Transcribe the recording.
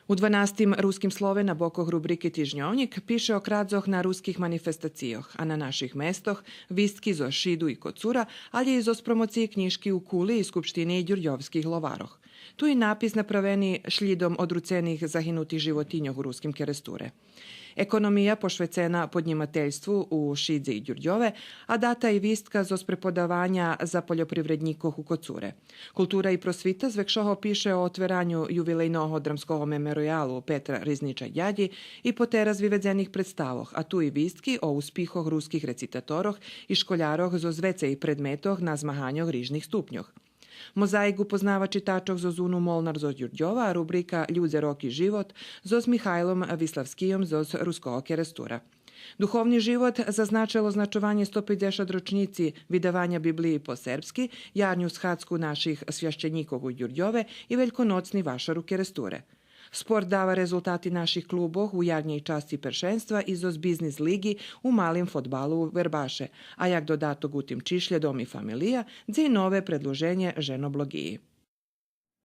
U 12. ruskim slove na bokoh rubrike Tižnjovnik piše o kradzoh na ruskih manifestacijoh, a na naših mestoh vistki zo šidu i kocura, ali je iz promocije knjiški u Kuli i Skupštini i Đurđovskih lovaroh. Tu je napis napraveni šljidom odrucenih zahinutih životinjoh u ruskim keresture. Ekonomija pošvecena podnjimateljstvu u Šidze i Đurđove, a data i vistka zos prepodavanja za poljoprivrednikoh u kocure. Kultura i prosvita zvekšoho piše o otveranju juvilejnoho dramskoho memorialu Petra Rizniča Djadji i po teraz vyvedzenih predstavoh, a tu i vistki o uspihoh ruskih recitatorov i školjaroh zo zvece i predmetoh na zmahanjoh rižnih stupnjoh. Mozaik upoznava čitačov zo Zunu Molnar zo Đurđova, a rubrika Ljudze, rok i život zo s Mihajlom Vislavskijom zo ruskoho kerestura. Duhovni život zaznačilo značovanje 150 ročnici vydavanja Bibliji po serbski, jarnju shadsku naših svjašćenikov u Đurđove i velkonocni vašaru keresture. Sport dava rezultati naših klubov u jarnjej časti pršenstva i zoz biznis ligi u malim fotbalu u Verbaše, a jak dodatok utim čišlje dom i familija, dze i nove predloženje ženoblogiji.